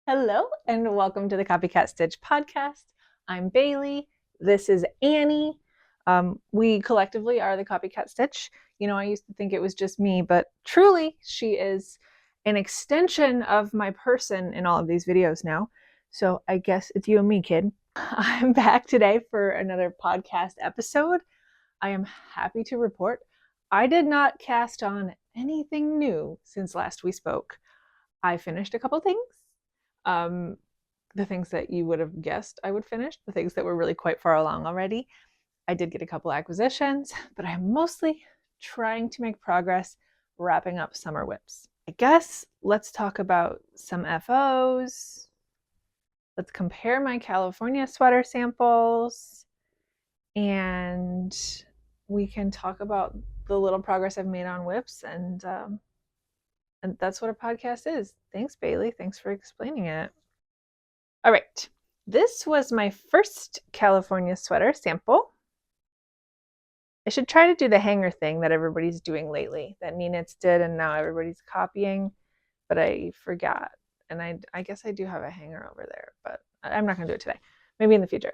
Hello and welcome to the Copycat Stitch podcast. I'm Bailey. This is Annie. We collectively are the Copycat Stitch. You know, I used to think it was just me, but truly she is an extension of my person in all of these videos now. So I guess it's you and me, kid. I'm back today for another podcast episode. I am happy to report I did not cast on anything new since last we spoke. I finished a couple things. The things that you would have guessed I would finish, the things that were really quite far along already. I did get a couple acquisitions, but I'm mostly trying to make progress wrapping up summer whips. I guess let's talk about some FOs. Let's compare my California sweater samples, and we can talk about the little progress I've made on whips, and that's what a podcast is. Thanks, Bailey. Thanks for explaining it. All right, this was my first California sweater sample. I should try to do the hanger thing that everybody's doing lately, that Nenitz did, and now everybody's copying, but I forgot. And I guess I do have a hanger over there, but I'm not going to do it today. Maybe in the future.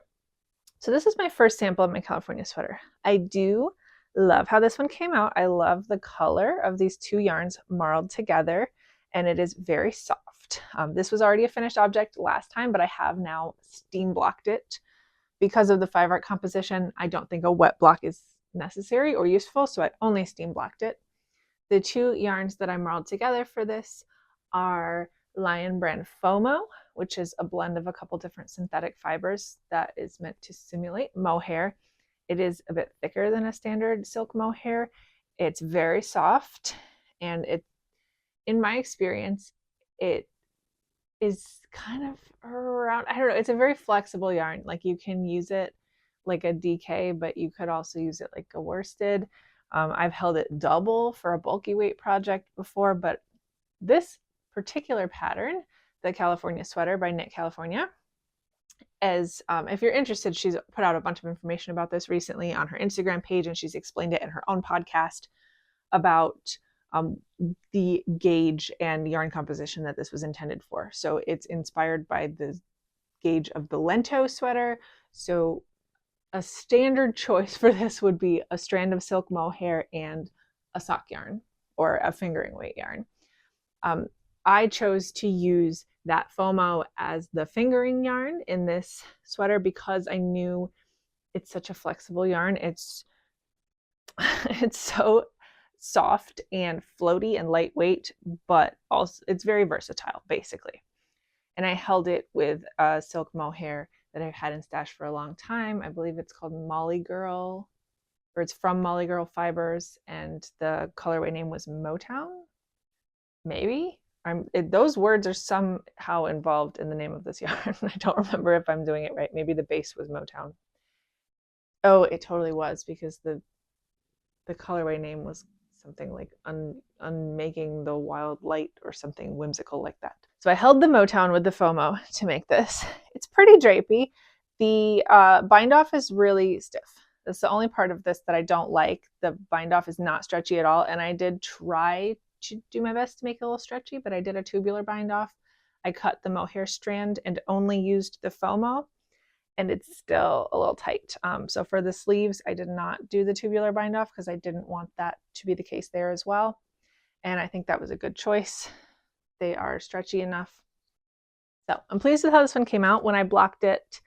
So this is my first sample of my California sweater. I do love how this one came out. I love the color of these two yarns marled together, and it is very soft. This was already a finished object last time, but I have now steam blocked it. Because of the 5-art composition, I don't think a wet block is necessary or useful, so I only steam blocked it. The two yarns that I marled together for this are Lion Brand FOMO, which is a blend of a couple different synthetic fibers that is meant to simulate mohair. It is a bit thicker than a standard silk mohair. It's very soft, and in my experience, it is kind of around, I don't know, it's a very flexible yarn. Like, you can use it like a DK, but you could also use it like a worsted. I've held it double for a bulky weight project before, but this particular pattern, the California sweater by Knit California, as if you're interested, she's put out a bunch of information about this recently on her Instagram page, and she's explained it in her own podcast about the gauge and yarn composition that this was intended for. So it's inspired by the gauge of the Lento sweater. So a standard choice for this would be a strand of silk mohair and a sock yarn or a fingering weight yarn. I chose to use that FOMO as the fingering yarn in this sweater because I knew it's such a flexible yarn. It's so soft and floaty and lightweight, but also it's very versatile, basically. And I held it with a silk mohair that I've had in stash for a long time. I believe it's called Molly Girl, or it's from Molly Girl Fibers, and the colorway name was Motown. Maybe those words are somehow involved in the name of this yarn. I don't remember if I'm doing it right. Maybe the base was Motown. Oh, it totally was, because the colorway name was something like Unmaking the Wild Light or something whimsical like that. So I held the Motown with the FOMO to make this. It's pretty drapey. The bind off is really stiff. That's the only part of this that I don't like. The bind off is not stretchy at all, and I did try to do my best to make it a little stretchy, but I did a tubular bind off. I cut the mohair strand and only used the FOMO, and it's still a little tight. So for the sleeves, I did not do the tubular bind off because I didn't want that to be the case there as well. And I think that was a good choice. They are stretchy enough. So I'm pleased with how this one came out. When I blocked it,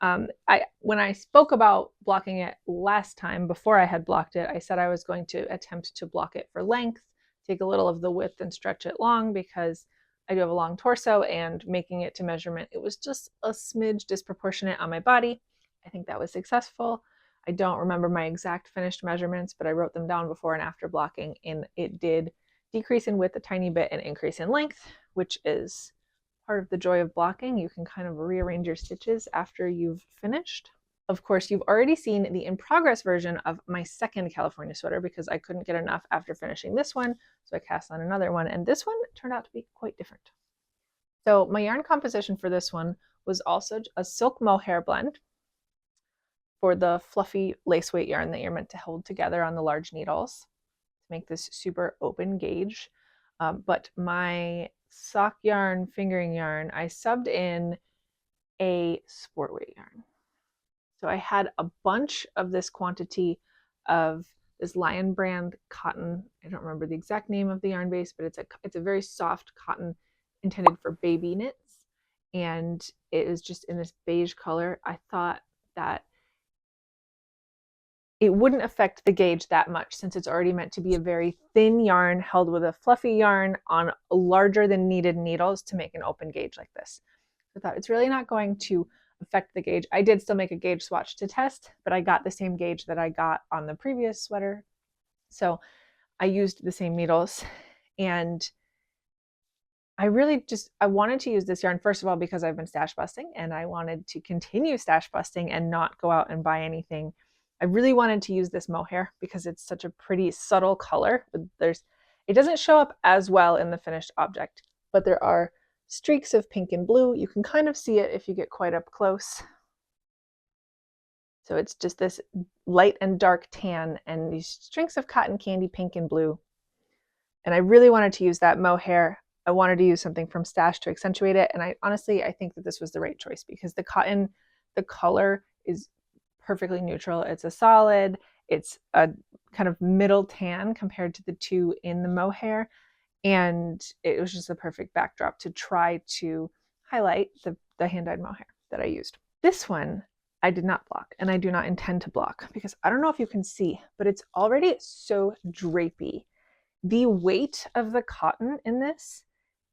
when I spoke about blocking it last time, before I had blocked it, I said I was going to attempt to block it for length, take a little of the width and stretch it long, because I do have a long torso, and making it to measurement, it was just a smidge disproportionate on my body. I think that was successful. I don't remember my exact finished measurements, but I wrote them down before and after blocking, and it did decrease in width a tiny bit and increase in length, which is part of the joy of blocking. You can kind of rearrange your stitches after you've finished. Of course, you've already seen the in progress version of my second California sweater, because I couldn't get enough after finishing this one, so I cast on another one, and this one turned out to be quite different. So my yarn composition for this one was also a silk mohair blend for the fluffy lace weight yarn that you're meant to hold together on the large needles to make this super open gauge. But my sock yarn, fingering yarn, I subbed in a sport weight yarn. So I had a bunch of this quantity of this Lion brand cotton. I don't remember the exact name of the yarn base, but it's a very soft cotton intended for baby knits. And it is just in this beige color. I thought that it wouldn't affect the gauge that much since it's already meant to be a very thin yarn held with a fluffy yarn on larger than needed needles to make an open gauge like this. I thought it's really not going to affect the gauge. I did still make a gauge swatch to test, but I got the same gauge that I got on the previous sweater. So I used the same needles, and I wanted to use this yarn, first of all, because I've been stash busting and I wanted to continue stash busting and not go out and buy anything. I really wanted to use this mohair because it's such a pretty subtle color. It doesn't show up as well in the finished object, but there are streaks of pink and blue. You can kind of see it if you get quite up close. So it's just this light and dark tan and these streaks of cotton candy, pink and blue. And I really wanted to use that mohair. I wanted to use something from stash to accentuate it. And I think that this was the right choice because the cotton, the color is perfectly neutral. It's a solid, it's a kind of middle tan compared to the two in the mohair. And it was just a perfect backdrop to try to highlight the hand-dyed mohair that I used. This one I did not block, and I do not intend to block because I don't know if you can see, but it's already so drapey. The weight of the cotton in this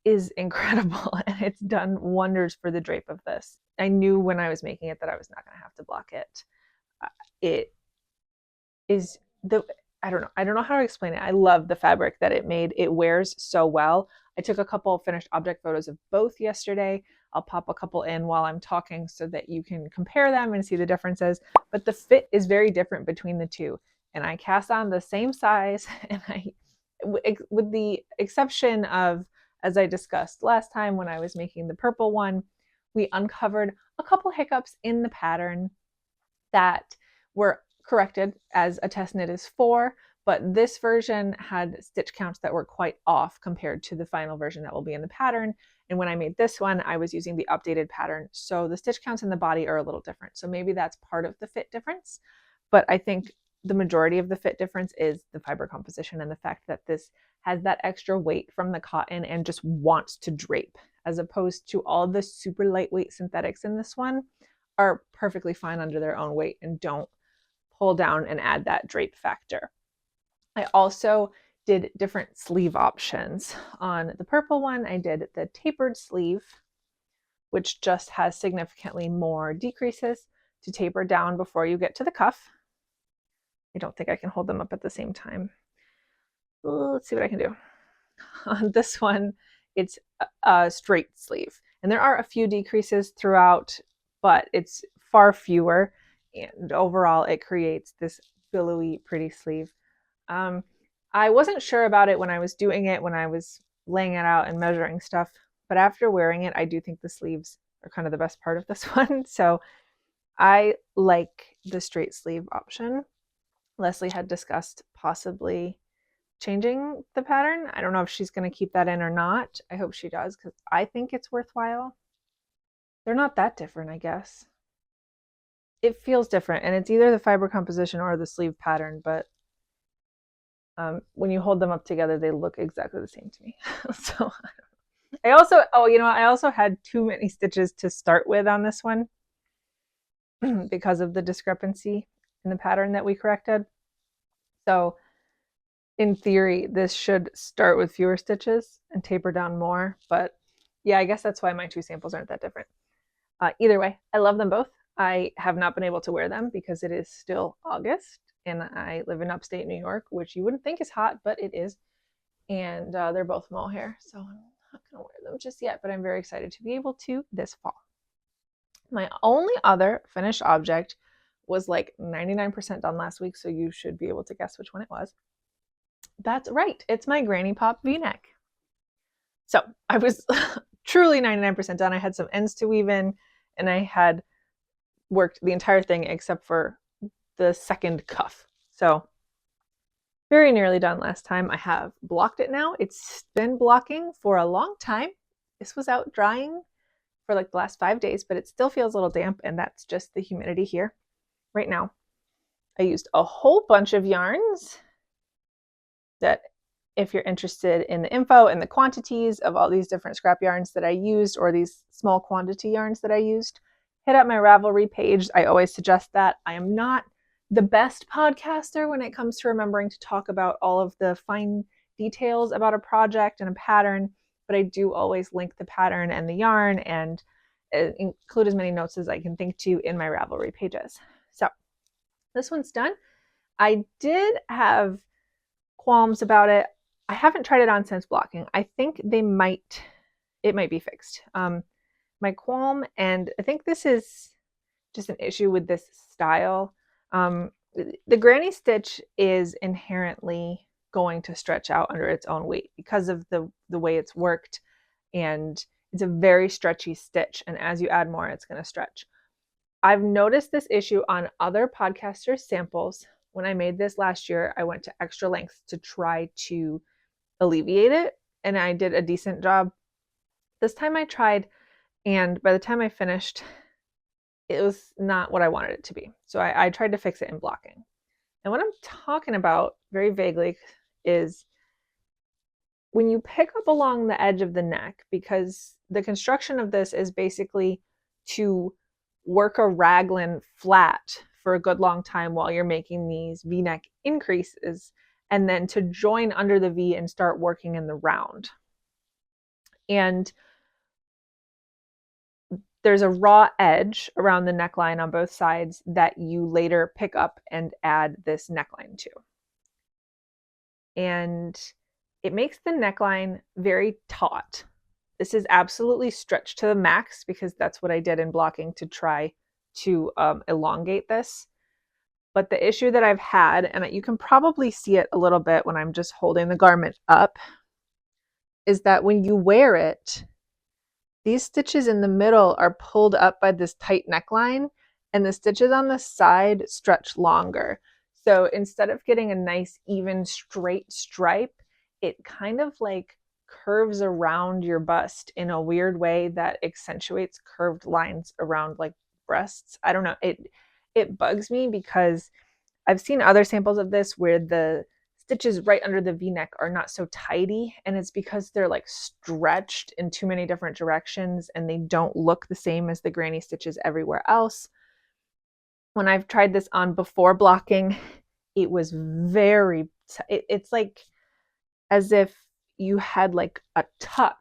is incredible, and it's done wonders for the drape of this. I knew when I was making it that I was not going to have to block it. It is I don't know how to explain it. I love the fabric that it made. It wears so well. I took a couple of finished object photos of both yesterday. I'll pop a couple in while I'm talking so that you can compare them and see the differences. But the fit is very different between the two. And I cast on the same size, and with the exception of, as I discussed last time when I was making the purple one, we uncovered a couple hiccups in the pattern that were corrected as a test knit is for, but this version had stitch counts that were quite off compared to the final version that will be in the pattern. And when I made this one, I was using the updated pattern. So the stitch counts in the body are a little different. So maybe that's part of the fit difference. But I think the majority of the fit difference is the fiber composition and the fact that this has that extra weight from the cotton and just wants to drape, as opposed to all the super lightweight synthetics in this one are perfectly fine under their own weight and don't pull down and add that drape factor. I also did different sleeve options. On the purple one, I did the tapered sleeve, which just has significantly more decreases to taper down before you get to the cuff. I don't think I can hold them up at the same time. Let's see what I can do. On this one, it's a straight sleeve. And there are a few decreases throughout, but it's far fewer. And overall, it creates this billowy, pretty sleeve. I wasn't sure about it when I was doing it, when I was laying it out and measuring stuff. But after wearing it, I do think the sleeves are kind of the best part of this one. So I like the straight sleeve option. Leslie had discussed possibly changing the pattern. I don't know if she's going to keep that in or not. I hope she does because I think it's worthwhile. They're not that different, I guess. It feels different, and it's either the fiber composition or the sleeve pattern, but when you hold them up together, they look exactly the same to me. So I also had too many stitches to start with on this one because of the discrepancy in the pattern that we corrected. So in theory, this should start with fewer stitches and taper down more, but yeah, I guess that's why my two samples aren't that different. Either way, I love them both. I have not been able to wear them because it is still August and I live in upstate New York, which you wouldn't think is hot, but it is. And they're both mohair, so I'm not going to wear them just yet, but I'm very excited to be able to this fall. My only other finished object was like 99% done last week, so you should be able to guess which one it was. That's right, it's my Granny Pop V-neck. So I was truly 99% done. I had some ends to weave in, and I had worked the entire thing except for the second cuff. So very nearly done last time. I have blocked it now. It's been blocking for a long time. This was out drying for like the last 5 days, but it still feels a little damp, and that's just the humidity here right now. I used a whole bunch of yarns that, if you're interested in the info and the quantities of all these different scrap yarns that I used, or these small quantity yarns that I used, hit up my Ravelry page. I always suggest that. I am not the best podcaster when it comes to remembering to talk about all of the fine details about a project and a pattern, but I do always link the pattern and the yarn and include as many notes as I can think to in my Ravelry pages. So this one's done. I did have qualms about it. I haven't tried it on since blocking. I think it might be fixed. My qualm, and I think this is just an issue with this style. The granny stitch is inherently going to stretch out under its own weight because of the way it's worked, and it's a very stretchy stitch, and as you add more, it's going to stretch. I've noticed this issue on other podcasters' samples. When I made this last year, I went to extra lengths to try to alleviate it, and I did a decent job. This time I tried, and by the time I finished, it was not what I wanted it to be. So I tried to fix it in blocking. And what I'm talking about very vaguely is when you pick up along the edge of the neck, because the construction of this is basically to work a raglan flat for a good long time while you're making these V-neck increases, and then to join under the V and start working in the round. And there's a raw edge around the neckline on both sides that you later pick up and add this neckline to. And it makes the neckline very taut. This is absolutely stretched to the max because that's what I did in blocking to try to elongate this. But the issue that I've had, and you can probably see it a little bit when I'm just holding the garment up, is that when you wear it, these stitches in the middle are pulled up by this tight neckline, and the stitches on the side stretch longer. So instead of getting a nice, even, straight stripe, it kind of like curves around your bust in a weird way that accentuates curved lines around like breasts. I don't know. It bugs me because I've seen other samples of this where the stitches right under the V-neck are not so tidy, and it's because they're like stretched in too many different directions and they don't look the same as the granny stitches everywhere else. When I've tried this on before blocking, it was very, it's like as if you had like a tuck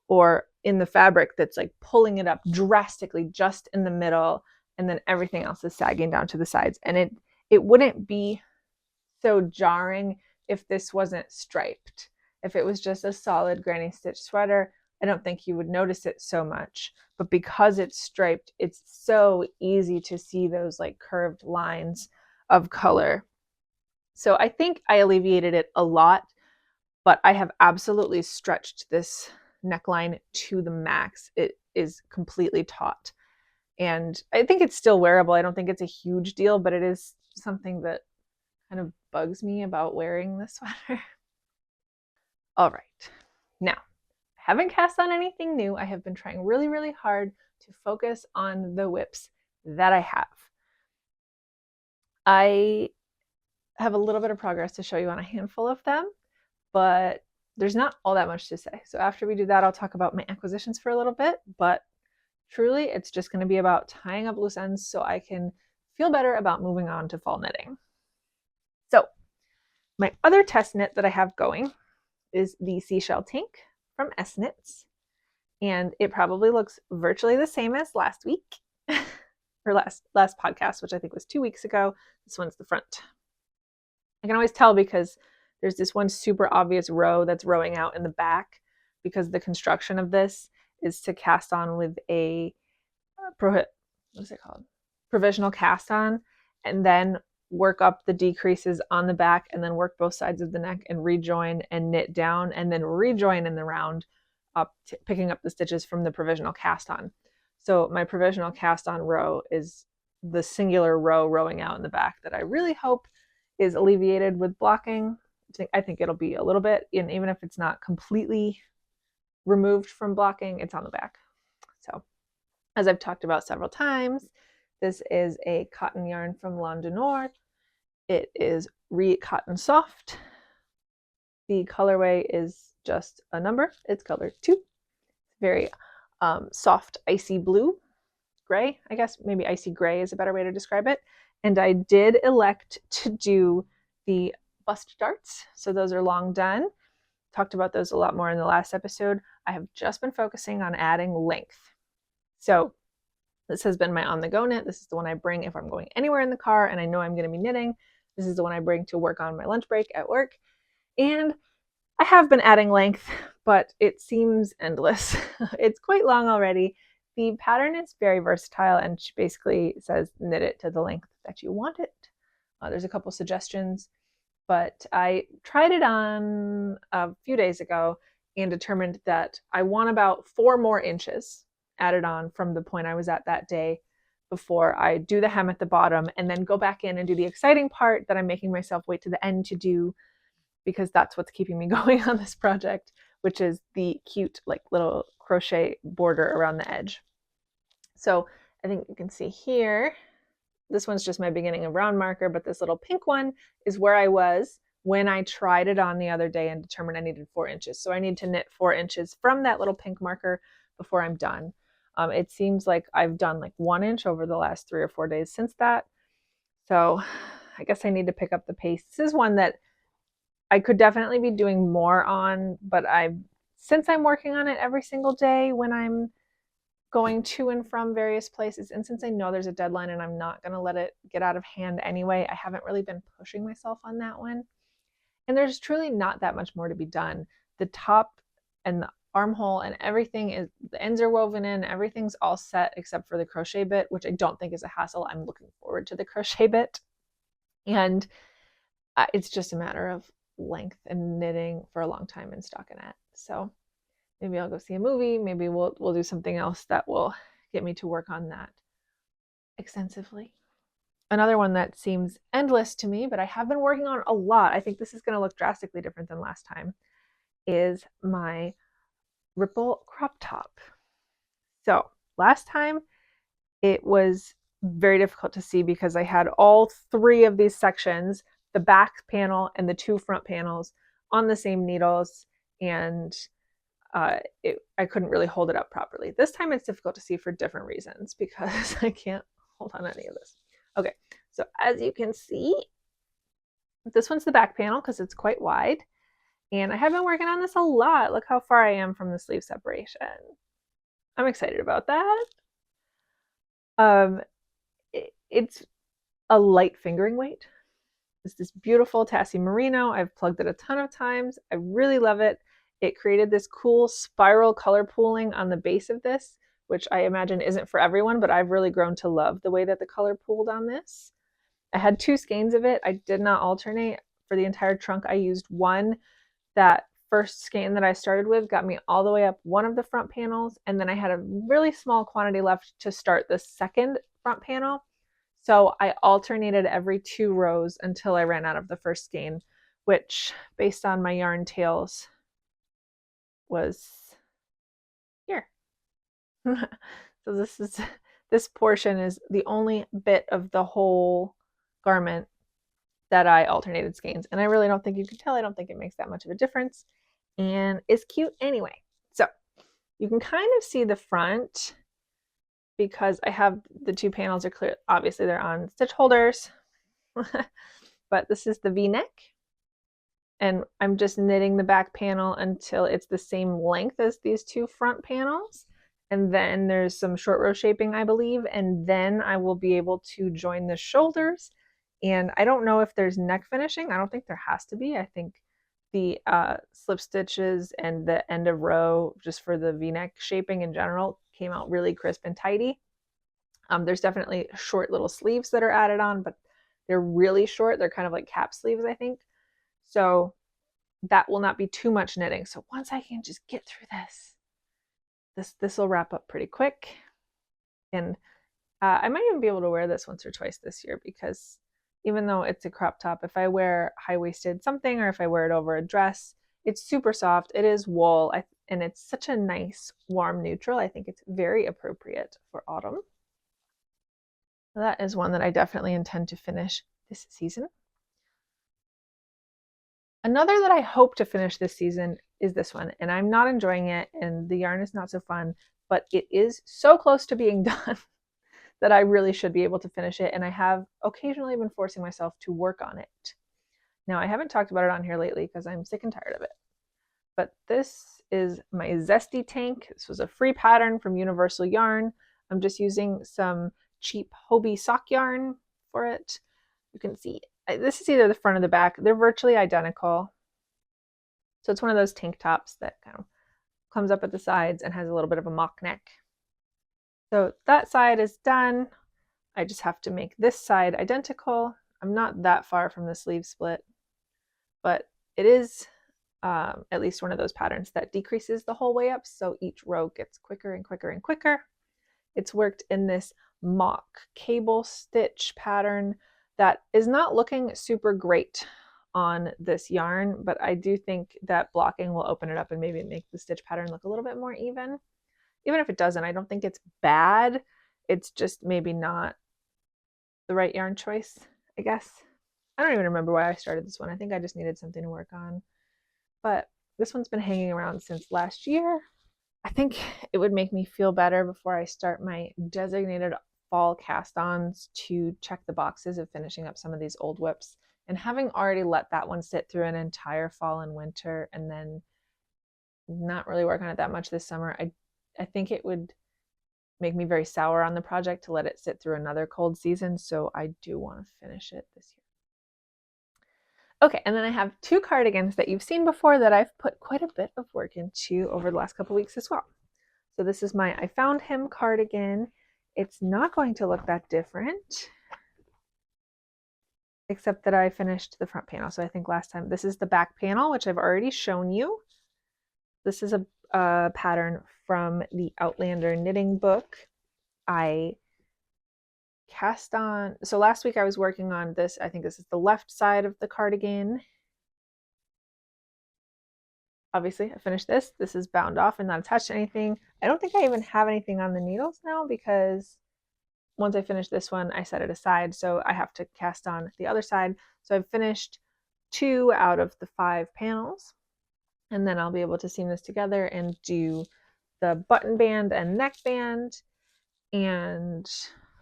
or in the fabric that's like pulling it up drastically just in the middle, and then everything else is sagging down to the sides. And it wouldn't be so jarring if this wasn't striped. If it was just a solid granny stitch sweater, I don't think you would notice it so much. But because it's striped, it's so easy to see those like curved lines of color. So I think I alleviated it a lot, but I have absolutely stretched this neckline to the max. It is completely taut. And I think it's still wearable. I don't think it's a huge deal, but it is something that kind of bugs me about wearing this sweater. All right. Now, I haven't cast on anything new. I have been trying really, really hard to focus on the whips that I have. I have a little bit of progress to show you on a handful of them, but there's not all that much to say. So after we do that, I'll talk about my acquisitions for a little bit, but truly it's just going to be about tying up loose ends so I can feel better about moving on to fall knitting. So my other test knit that I have going is the Seashell Tank from S-Knits, and it probably looks virtually the same as last week or last podcast, which I think was 2 weeks ago. This one's the front. I can always tell because there's this one super obvious row that's rowing out in the back, because the construction of this is to cast on with a provisional cast on, and then work up the decreases on the back, and then work both sides of the neck and rejoin and knit down, and then rejoin in the round up, picking up the stitches from the provisional cast on. So my provisional cast on row is the singular row rowing out in the back that I really hope is alleviated with blocking. I think it'll be a little bit, and even if it's not completely removed from blocking, it's on the back. So as I've talked about several times, this is a cotton yarn from Lawn du Nord. It is Riet Cotton Soft. The colorway is just a number. It's color 2. Very soft, icy blue, gray, I guess. Maybe icy gray is a better way to describe it. And I did elect to do the bust darts. So those are long done. Talked about those a lot more in the last episode. I have just been focusing on adding length. So this has been my on-the-go knit. This is the one I bring if I'm going anywhere in the car and I know I'm going to be knitting. This is the one I bring to work on my lunch break at work. And I have been adding length, but it seems endless. It's quite long already. The pattern is very versatile, and she basically says knit it to the length that you want it. There's a couple suggestions, but I tried it on a few days ago and determined that I want about 4 more inches added on from the point I was at that day before I do the hem at the bottom and then go back in and do the exciting part that I'm making myself wait to the end to do, because that's what's keeping me going on this project, which is the cute like little crochet border around the edge. So I think you can see here, this one's just my beginning of round marker, but this little pink one is where I was when I tried it on the other day and determined I needed 4 inches. So I need to knit 4 inches from that little pink marker before I'm done. It seems like I've done like 1 inch over the last 3 or 4 days since that. So I guess I need to pick up the pace. This is one that I could definitely be doing more on, but since I'm working on it every single day when I'm going to and from various places, and since I know there's a deadline and I'm not going to let it get out of hand anyway, I haven't really been pushing myself on that one. And there's truly not that much more to be done. The top and the armhole and everything is, the ends are woven in, everything's all set except for the crochet bit, which I don't think is a hassle. I'm looking forward to the crochet bit. And it's just a matter of length and knitting for a long time in stockinette. So maybe I'll go see a movie. Maybe we'll do something else that will get me to work on that extensively. Another one that seems endless to me, but I have been working on a lot, I think this is going to look drastically different than last time, is my ripple crop top. So last time it was very difficult to see because I had all 3 of these sections, the back panel and the 2 front panels, on the same needles, and I couldn't really hold it up properly. This time it's difficult to see for different reasons because I can't hold on any of this. Okay, so as you can see, this one's the back panel because it's quite wide, and I have been working on this a lot. Look how far I am from the sleeve separation. I'm excited about that. It's a light fingering weight. It's this beautiful Tassie Merino. I've plugged it a ton of times. I really love it. It created this cool spiral color pooling on the base of this, which I imagine isn't for everyone, but I've really grown to love the way that the color pooled on this. I had 2 skeins of it. I did not alternate for the entire trunk. I used one. That first skein that I started with got me all the way up one of the front panels, and then I had a really small quantity left to start the second front panel. So I alternated every 2 rows until I ran out of the first skein, which based on my yarn tails was here. So this portion is the only bit of the whole garment that I alternated skeins, and I really don't think you can tell. I don't think it makes that much of a difference, and it's cute anyway. So you can kind of see the front because I have the 2 panels are clear. Obviously they're on stitch holders, but this is the V-neck, and I'm just knitting the back panel until it's the same length as these 2 front panels. And then there's some short row shaping, I believe, and then I will be able to join the shoulders. And I don't know if there's neck finishing. I don't think there has to be. I think the slip stitches and the end of row, just for the V-neck shaping in general, came out really crisp and tidy. There's definitely short little sleeves that are added on, but they're really short. They're kind of like cap sleeves, I think. So that will not be too much knitting. So once I can just get through this will wrap up pretty quick. And I might even be able to wear this once or twice this year because even though it's a crop top. If I wear high-waisted something or if I wear it over a dress, it's super soft. It is wool, and it's such a nice warm neutral. I think it's very appropriate for autumn. So that is one that I definitely intend to finish this season. Another that I hope to finish this season is this one, and I'm not enjoying it, and the yarn is not so fun, but it is so close to being done that I really should be able to finish it, and I have occasionally been forcing myself to work on it. Now, I haven't talked about it on here lately because I'm sick and tired of it, but this is my Zesty Tank. This was a free pattern from Universal Yarn. I'm just using some cheap Hobie sock yarn for it. You can see this is either the front or the back. They're virtually identical. So it's one of those tank tops that kind of comes up at the sides and has a little bit of a mock neck. So that side is done. I just have to make this side identical. I'm not that far from the sleeve split, but it is at least one of those patterns that decreases the whole way up, so each row gets quicker and quicker and quicker. It's worked in this mock cable stitch pattern that is not looking super great on this yarn, but I do think that blocking will open it up and maybe make the stitch pattern look a little bit more even. Even if it doesn't, I don't think it's bad. It's just maybe not the right yarn choice, I guess. I don't even remember why I started this one. I think I just needed something to work on. But this one's been hanging around since last year. I think it would make me feel better before I start my designated fall cast-ons to check the boxes of finishing up some of these old whips. And having already let that one sit through an entire fall and winter and then not really work on it that much this summer, I think it would make me very sour on the project to let it sit through another cold season. So I do want to finish it this year. Okay, and then I have two cardigans that you've seen before that I've put quite a bit of work into over the last couple weeks as well. So this is my I Found Him cardigan. It's not going to look that different, except that I finished the front panel. So I think last time, this is the back panel, which I've already shown you. This is a pattern from the Outlander knitting book. I cast on, so last week I was working on this. I think this is the left side of the cardigan. Obviously I finished this. This is bound off and not attached to anything. I don't think I even have anything on the needles now because once I finish this one, I set it aside. So I have to cast on the other side. So I've finished 2 out of the 5 panels, and then I'll be able to seam this together and do the button band and neck band and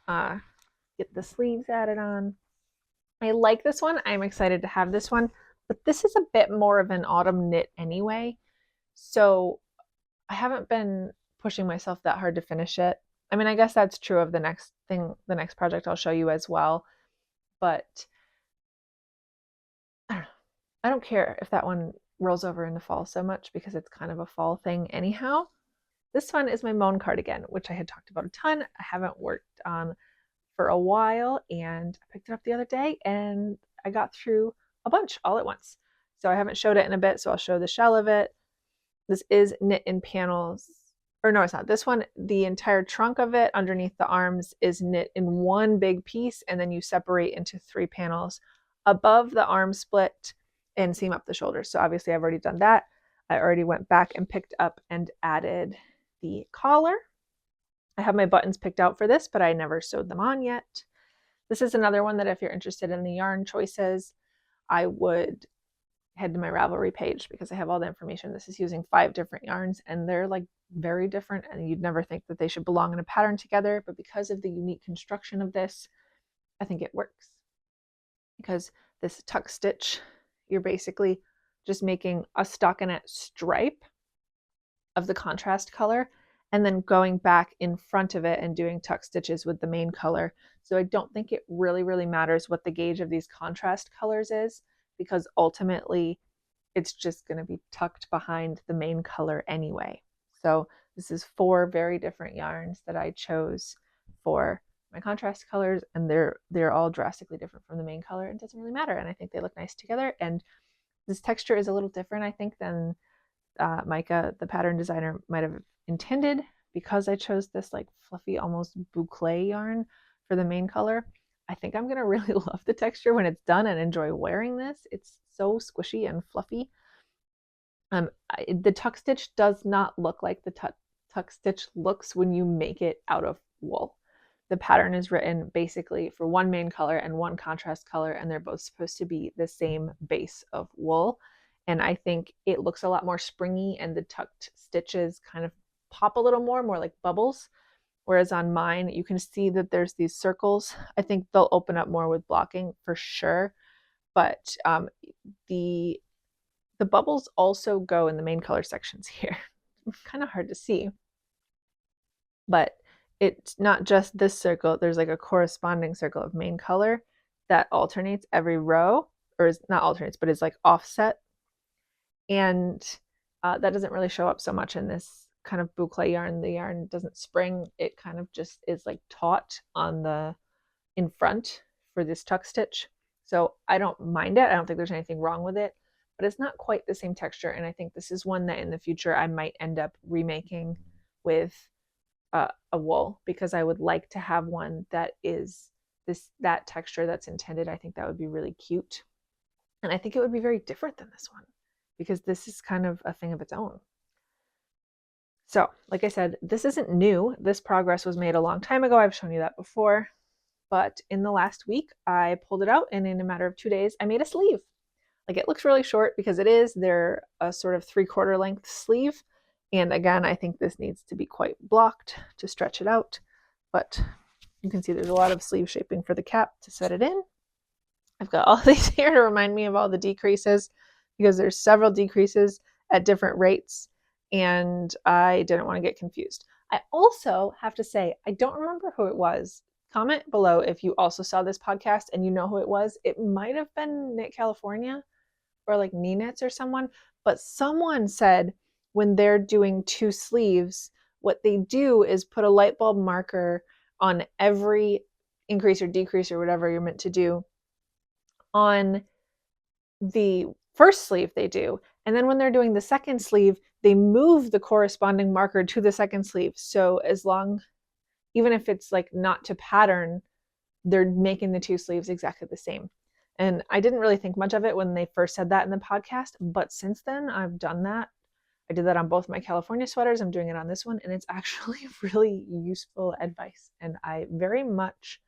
get the sleeves added on. I like this one. I'm excited to have this one, but this is a bit more of an autumn knit anyway. So I haven't been pushing myself that hard to finish it. I mean, I guess that's true of the next thing, the next project I'll show you as well, but I don't know. I don't care if that one rolls over into fall so much because it's kind of a fall thing anyhow. This one is my Mohn cardigan, which I had talked about a ton. I haven't worked on for a while, and I picked it up the other day and I got through a bunch all at once. So I haven't showed it in a bit, so I'll show the shell of it. This is knit in panels, or no, it's not. This one, the entire trunk of it underneath the arms is knit in one big piece, and then you separate into 3 panels above the arm split and seam up the shoulders. So obviously I've already done that. I already went back and picked up and added the collar. I have my buttons picked out for this, but I never sewed them on yet. This is another one that if you're interested in the yarn choices, I would head to my Ravelry page because I have all the information. This is using 5 different yarns and they're like very different, and you'd never think that they should belong in a pattern together, but because of the unique construction of this, I think it works. Because this tuck stitch, you're basically just making a stockinette stripe of the contrast color and then going back in front of it and doing tuck stitches with the main color. So I don't think it really matters what the gauge of these contrast colors is, because ultimately it's just going to be tucked behind the main color anyway. So this is 4 very different yarns that I chose for my contrast colors, and they're all drastically different from the main color. It doesn't really matter, and I think they look nice together. And this texture is a little different, I think, than Micah, the pattern designer, might have intended, because I chose this like fluffy, almost boucle yarn for the main color. I think I'm gonna really love the texture when it's done and enjoy wearing this. It's so squishy and fluffy. The tuck stitch does not look like the tuck stitch looks when you make it out of wool. The pattern is written basically for one main color and one contrast color, and they're both supposed to be the same base of wool. And I think it looks a lot more springy, and the tucked stitches kind of pop a little more like bubbles. Whereas on mine, you can see that there's these circles. I think they'll open up more with blocking for sure. But the bubbles also go in the main color sections here. Kind of hard to see. But it's not just this circle. There's like a corresponding circle of main color that alternates every row, or is not alternates, but is like offset. And that doesn't really show up so much in this kind of boucle yarn. The yarn doesn't spring. It kind of just is like taut on the in front for this tuck stitch. So I don't mind it. I don't think there's anything wrong with it, but it's not quite the same texture. And I think this is one that in the future I might end up remaking with a wool, because I would like to have one that is that texture that's intended. I think that would be really cute. And I think it would be very different than this one, because this is kind of a thing of its own. So, like I said, this isn't new. This progress was made a long time ago. I've shown you that before. But in the last week, I pulled it out, and in a matter of 2 days, I made a sleeve. Like, it looks really short because it is. They're a sort of 3/4 length sleeve. And again, I think this needs to be quite blocked to stretch it out. But you can see there's a lot of sleeve shaping for the cap to set it in. I've got all these here to remind me of all the decreases, because there's several decreases at different rates, and I didn't want to get confused. I also have to say, I don't remember who it was. Comment below if you also saw this podcast and you know who it was. It might have been Knit California or like Knits or someone, but someone said when they're doing 2 sleeves, what they do is put a light bulb marker on every increase or decrease or whatever you're meant to do on the first sleeve they do. And then when they're doing the second sleeve, they move the corresponding marker to the second sleeve. So even if it's like not to pattern, they're making the 2 sleeves exactly the same. And I didn't really think much of it when they first said that in the podcast, but since then I've done that. I did that on both my California sweaters. I'm doing it on this one, and it's actually really useful advice, and I very much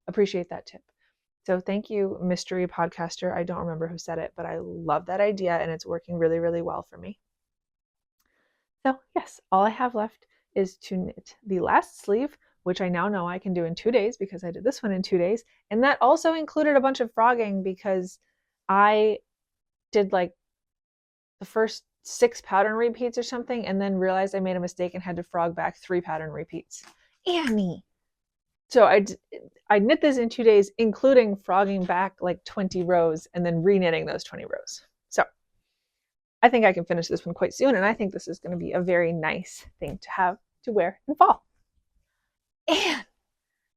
appreciate that tip. So thank you, mystery podcaster. I don't remember who said it, but I love that idea, and it's working really, really well for me. So yes, all I have left is to knit the last sleeve, which I now know I can do in 2 days because I did this one in 2 days. And that also included a bunch of frogging, because I did like the first 6 pattern repeats or something, and then realized I made a mistake and had to frog back 3 pattern repeats. Annie! So I knit this in 2 days, including frogging back like 20 rows and then re-knitting those 20 rows. So I think I can finish this one quite soon, and I think this is going to be a very nice thing to have to wear in fall. And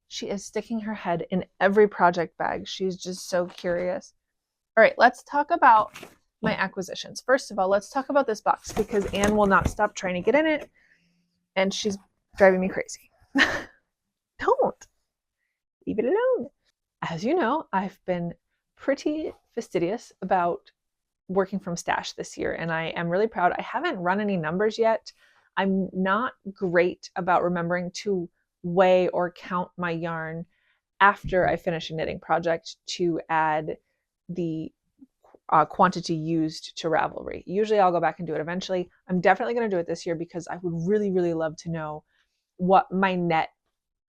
she is sticking her head in every project bag. She's just so curious. All right, let's talk about my acquisitions. First of all, let's talk about this box, because Anne will not stop trying to get in it, and she's driving me crazy. Don't. Leave it alone. As you know, I've been pretty fastidious about working from stash this year, and I am really proud. I haven't run any numbers yet. I'm not great about remembering to weigh or count my yarn after I finish a knitting project to add the quantity used to Ravelry. Usually I'll go back and do it eventually. I'm definitely going to do it this year because I would really, really love to know what my net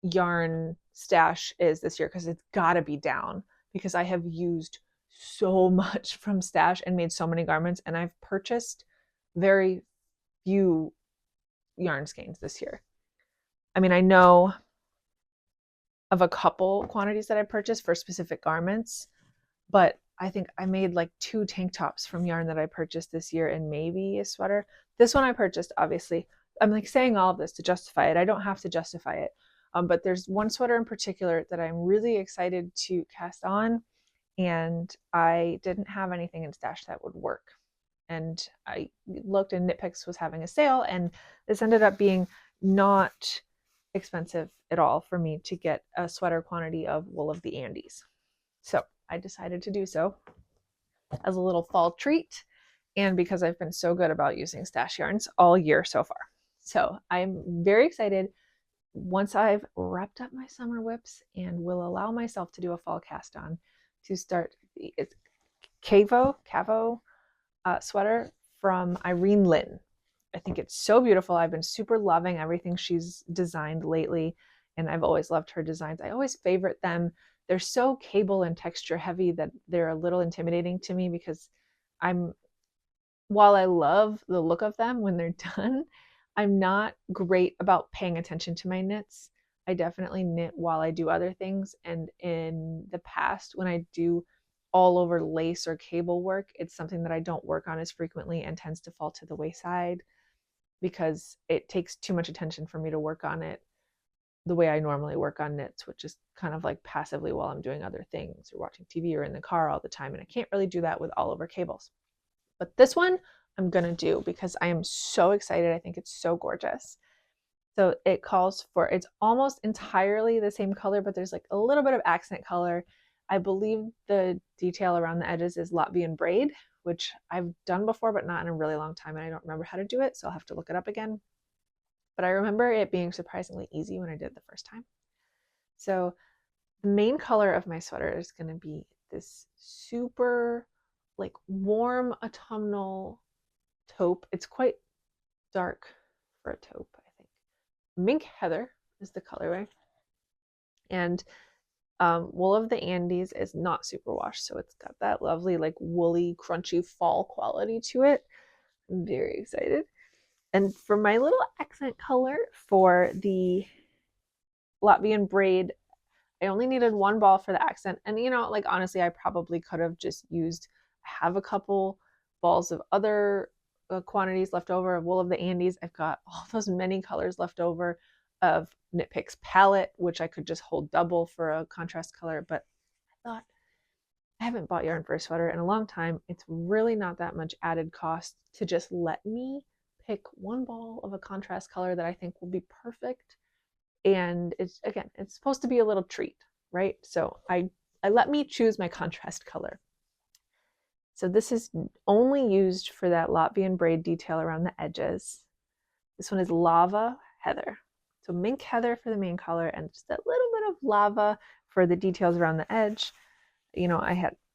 yarn stash is this year, because it's got to be down, because I have used so much from stash and made so many garments, and I've purchased very few yarn skeins this year. I mean, I know of a couple quantities that I purchased for specific garments, but I think I made like 2 tank tops from yarn that I purchased this year, and maybe a sweater. This one I purchased, obviously. I'm like saying all of this to justify it. I don't have to justify it. But there's one sweater in particular that I'm really excited to cast on, and I didn't have anything in stash that would work. And I looked, and Knit Picks was having a sale, and this ended up being not expensive at all for me to get a sweater quantity of wool of the Andes. So I decided to do so as a little fall treat, and because I've been so good about using stash yarns all year so far. So I'm very excited once I've wrapped up my summer whips and will allow myself to do a fall cast on to start it's Cavo sweater from Irene Lynn. I think it's so beautiful. I've been super loving everything she's designed lately, and I've always loved her designs. I always favorite them. They're so cable and texture heavy that they're a little intimidating to me because while I love the look of them when they're done, I'm not great about paying attention to my knits. I definitely knit while I do other things, and in the past when I do all over lace or cable work, it's something that I don't work on as frequently and tends to fall to the wayside because it takes too much attention for me to work on it the way I normally work on knits, which is kind of like passively while I'm doing other things or watching TV or in the car all the time. And I can't really do that with all over cables. But this one I'm gonna do because I am so excited. I think it's so gorgeous. So it calls for, it's almost entirely the same color, but there's like a little bit of accent color. I believe the detail around the edges is Latvian braid, which I've done before, but not in a really long time, and I don't remember how to do it, so I'll have to look it up again. But I remember it being surprisingly easy when I did it the first time. So the main color of my sweater is going to be this super like warm autumnal taupe. It's quite dark for a taupe, I think. Mink Heather is the colorway. And wool of the Andes is not superwash, so it's got that lovely like woolly crunchy fall quality to it. I'm very excited. And for my little accent color for the Latvian braid, I only needed one ball for the accent. And you know, like honestly, I probably could have just used, I have a couple balls of other quantities left over of wool of the Andes. I've got all those many colors left over of Knit Picks palette, which I could just hold double for a contrast color. But I thought, I haven't bought yarn for a sweater in a long time. It's really not that much added cost to just let me pick one ball of a contrast color that I think will be perfect. And it's, again, it's supposed to be a little treat, right? So I let me choose my contrast color. So this is only used for that Latvian braid detail around the edges. This one is Lava Heather. So Mink Heather for the main color and just that little bit of lava for the details around the edge. You know,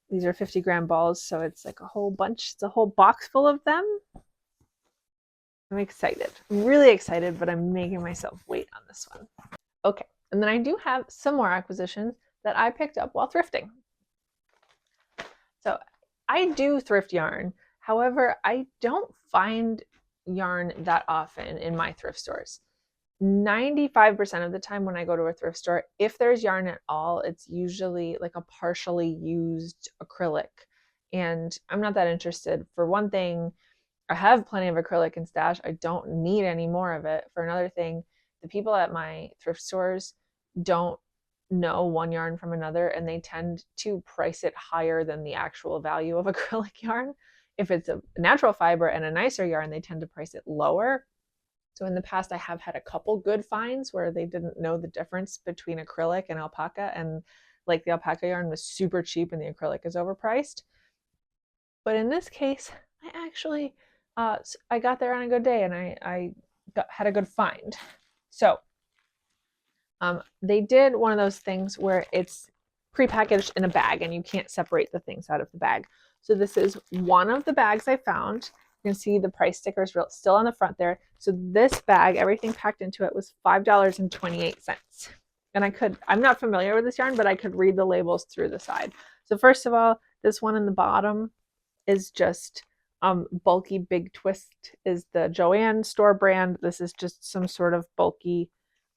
these are 50-gram balls, so it's like a whole bunch, it's a whole box full of them. I'm excited. I'm really excited, but I'm making myself wait on this one. Okay, and then I do have some more acquisitions that I picked up while thrifting. So I do thrift yarn. However, I don't find yarn that often in my thrift stores. 95% of the time when I go to a thrift store, if there's yarn at all, it's usually like a partially used acrylic. And I'm not that interested. For one thing, I have plenty of acrylic in stash. I don't need any more of it. For another thing, the people at my thrift stores don't know one yarn from another, and they tend to price it higher than the actual value of acrylic yarn. If it's a natural fiber and a nicer yarn, they tend to price it lower. So in the past, I have had a couple good finds where they didn't know the difference between acrylic and alpaca, and like the alpaca yarn was super cheap and the acrylic is overpriced. But in this case, I actually, I got there on a good day and I had a good find. So they did one of those things where it's prepackaged in a bag and you can't separate the things out of the bag. So this is one of the bags I found. You can see the price stickers still on the front there. So this bag, everything packed into it, was $5.28. And I'm not familiar with this yarn, but I could read the labels through the side. So first of all, this one in the bottom is just bulky Big Twist is the Joann store brand. This is just some sort of bulky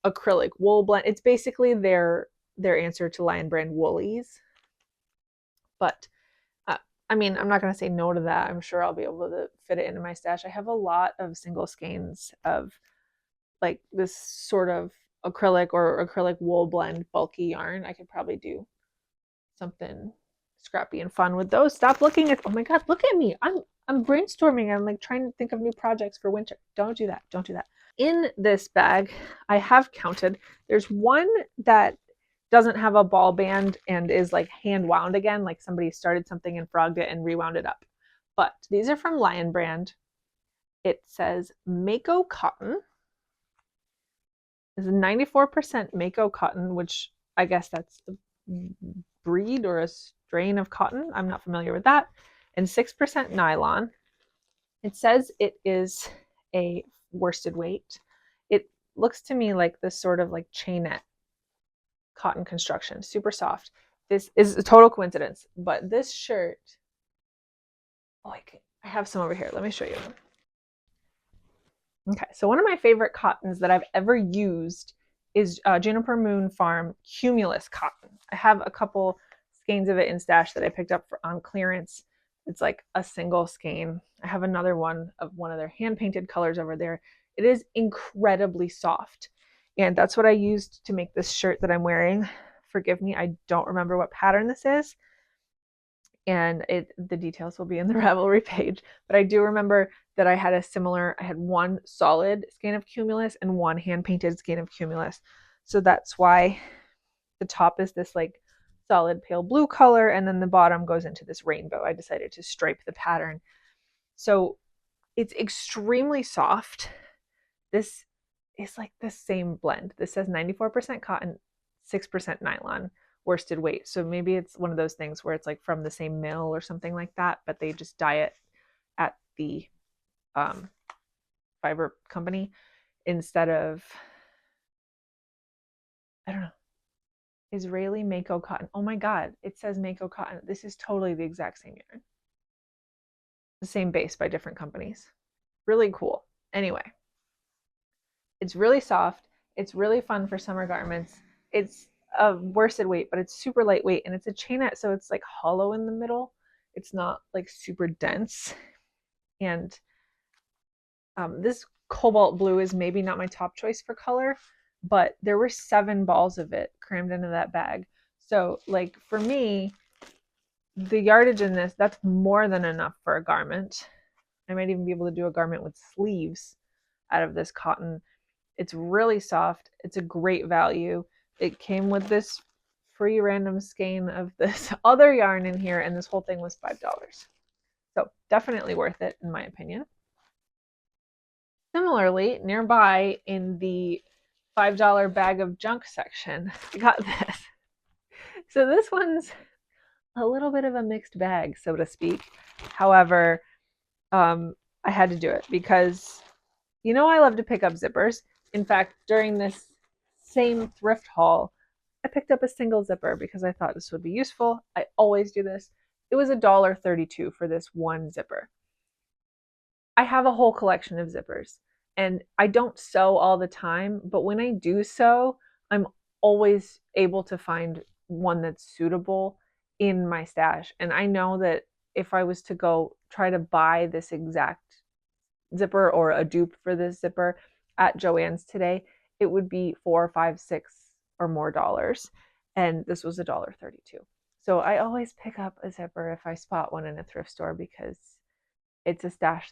acrylic wool blend. It's basically their answer to Lion Brand Woolies. But I mean, I'm not going to say no to that. I'm sure I'll be able to fit it into my stash. I have a lot of single skeins of like this sort of acrylic or acrylic wool blend bulky yarn. I could probably do something scrappy and fun with those. Stop looking at, oh my God, look at me. I'm brainstorming. I'm like trying to think of new projects for winter. Don't do that. Don't do that. In this bag, I have counted, there's one that doesn't have a ball band and is like hand wound again, like somebody started something and frogged it and rewound it up. But these are from Lion Brand. It says Mako cotton. It's 94% Mako cotton, which I guess that's the breed or a strain of cotton. I'm not familiar with that. And 6% nylon. It says it is a worsted weight. It looks to me like this sort of like chainette cotton construction, super soft. This is a total coincidence, but this shirt, oh, I have some over here. Let me show you. Okay, so one of my favorite cottons that I've ever used is Juniper Moon Farm Cumulus cotton. I have a couple skeins of it in stash that I picked up on clearance. It's like a single skein. I have another one of one of their hand-painted colors over there. It is incredibly soft. And that's what I used to make this shirt that I'm wearing. Forgive me, I don't remember what pattern this is. And the details will be in the Ravelry page. But I do remember that I had one solid skein of Cumulus and one hand-painted skein of Cumulus. So that's why the top is this like solid pale blue color, and then the bottom goes into this rainbow. I decided to stripe the pattern. So it's extremely soft. This is like the same blend. This says 94% cotton, 6% nylon worsted weight. So maybe it's one of those things where it's like from the same mill or something like that, but they just dye it at the fiber company instead of, I don't know, Israeli Mako cotton. Oh my God, it says Mako cotton. This is totally the exact same yarn. The same base by different companies. Really cool. Anyway, it's really soft. It's really fun for summer garments. It's a worsted weight, but it's super lightweight, and it's a chainette, so it's like hollow in the middle. It's not like super dense. And this cobalt blue is maybe not my top choice for color, but there were 7 balls of it crammed into that bag. So like for me, the yardage in this, that's more than enough for a garment. I might even be able to do a garment with sleeves out of this cotton. It's really soft. It's a great value. It came with this free random skein of this other yarn in here, and this whole thing was $5. So definitely worth it in my opinion. Similarly, nearby in the $5 bag of junk section, I got this. So this one's a little bit of a mixed bag, so to speak. However, I had to do it because, you know, I love to pick up zippers. In fact, during this same thrift haul, I picked up a single zipper because I thought this would be useful. I always do this. It was $1.32 for this one zipper. I have a whole collection of zippers, and I don't sew all the time, but when I do sew, I'm always able to find one that's suitable in my stash. And I know that if I was to go try to buy this exact zipper or a dupe for this zipper at Joann's today, it would be $4, $5, $6 or more dollars. And this was $1.32. So I always pick up a zipper if I spot one in a thrift store because it's a stash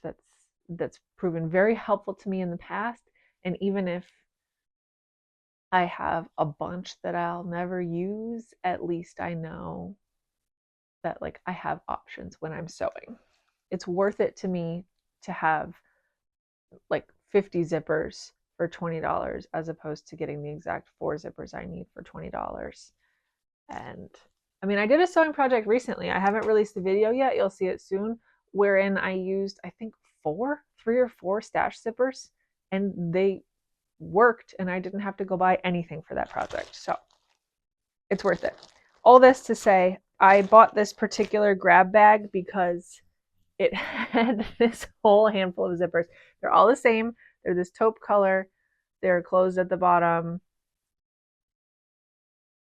that's proven very helpful to me in the past. And even if I have a bunch that I'll never use, at least I know that like I have options when I'm sewing. It's worth it to me to have like 50 zippers for $20 as opposed to getting the exact 4 zippers I need for $20. And I mean, I did a sewing project recently. I haven't released the video yet. You'll see it soon, wherein I used, I think, 3 or 4 stash zippers, and they worked, and I didn't have to go buy anything for that project. So it's worth it. All this to say, I bought this particular grab bag because it had this whole handful of zippers. They're all the same. They're this taupe color. They're closed at the bottom.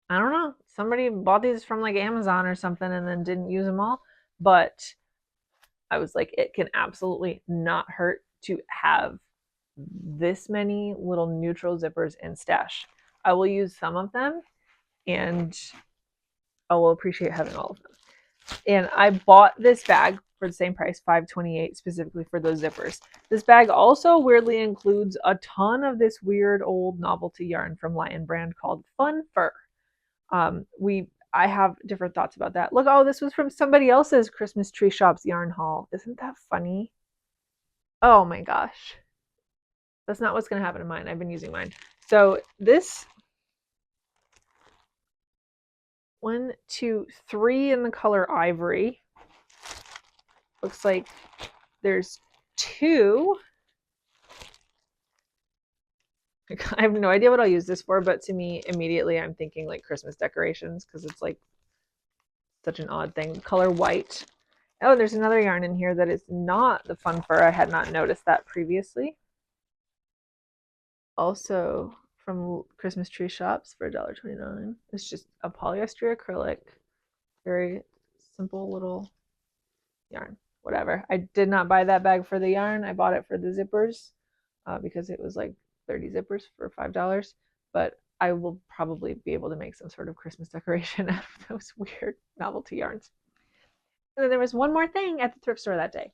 I don't know. Somebody bought these from like Amazon or something and then didn't use them all. But I was like, it can absolutely not hurt to have this many little neutral zippers in stash. I will use some of them, and I will appreciate having all of them. And I bought this bag for the same price, $5.28, specifically for those zippers. This bag also weirdly includes a ton of this weird old novelty yarn from Lion Brand called Fun Fur. I have different thoughts about that. Look, oh, this was from somebody else's Christmas Tree Shop's yarn haul. Isn't that funny? Oh my gosh. That's not what's going to happen to mine. I've been using mine. So this 1, 2, 3 in the color ivory. Looks like there's 2. I have no idea what I'll use this for, but to me, immediately I'm thinking like Christmas decorations because it's like such an odd thing. The color white. Oh, there's another yarn in here that is not the Fun Fur. I had not noticed that previously. Also from Christmas Tree Shops for $1.29. It's just a polyester acrylic. Very simple little yarn. Whatever. I did not buy that bag for the yarn. I bought it for the zippers because it was like 30 zippers for $5. But I will probably be able to make some sort of Christmas decoration out of those weird novelty yarns. And then there was one more thing at the thrift store that day.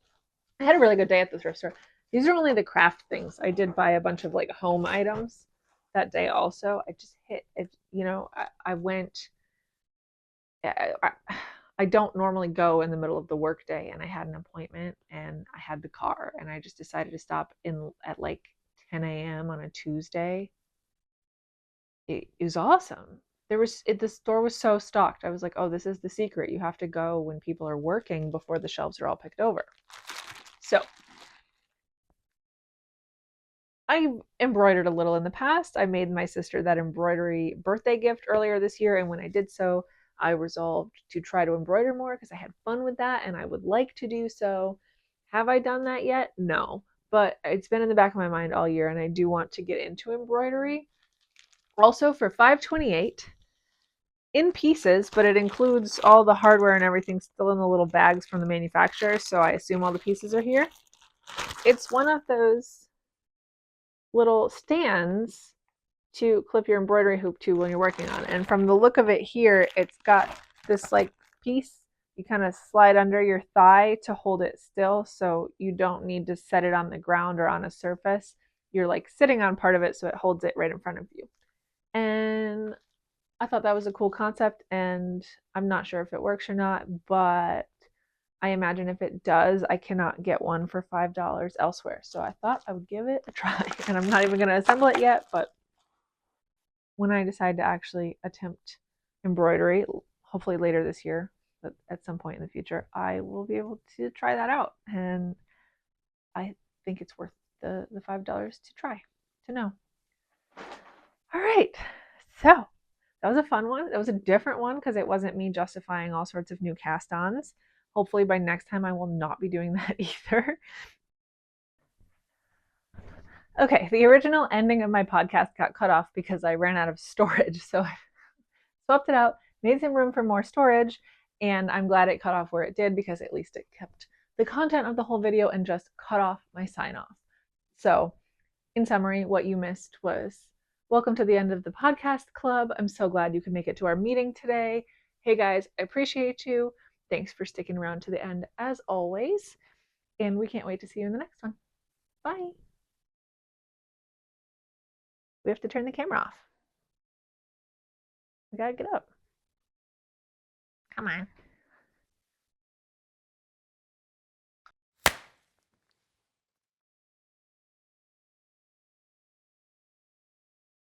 I had a really good day at the thrift store. These are only the craft things. I did buy a bunch of like home items that day also. I just hit it, you know, I went. I don't normally go in the middle of the workday, and I had an appointment and I had the car, and I just decided to stop in at like 10 a.m. on a Tuesday. It was awesome. The store was so stocked. I was like, oh, this is the secret. You have to go when people are working before the shelves are all picked over. So I embroidered a little in the past. I made my sister that embroidery birthday gift earlier this year, and when I did so, I resolved to try to embroider more because I had fun with that and I would like to do so. Have I done that yet? No, but it's been in the back of my mind all year, and I do want to get into embroidery. Also for $5.28 in pieces, but it includes all the hardware and everything still in the little bags from the manufacturer, so I assume all the pieces are here. It's one of those little stands to clip your embroidery hoop to when you're working on it. And from the look of it here, it's got this like piece you kind of slide under your thigh to hold it still, so you don't need to set it on the ground or on a surface. You're like sitting on part of it, so it holds it right in front of you. And I thought that was a cool concept, and I'm not sure if it works or not, but I imagine if it does, I cannot get one for $5 elsewhere. So I thought I would give it a try, and I'm not even going to assemble it yet, but when I decide to actually attempt embroidery, hopefully later this year, but at some point in the future, I will be able to try that out. And I think it's worth the $5 to try, to know. All right, so that was a fun one. That was a different one because it wasn't me justifying all sorts of new cast-ons. Hopefully by next time I will not be doing that either. Okay, the original ending of my podcast got cut off because I ran out of storage. So I swapped it out, made some room for more storage, and I'm glad it cut off where it did because at least it kept the content of the whole video and just cut off my sign off. So in summary, what you missed was welcome to the end of the podcast club. I'm so glad you could make it to our meeting today. Hey guys, I appreciate you. Thanks for sticking around to the end as always. And we can't wait to see you in the next one. Bye. We have to turn the camera off. We gotta get up. Come on.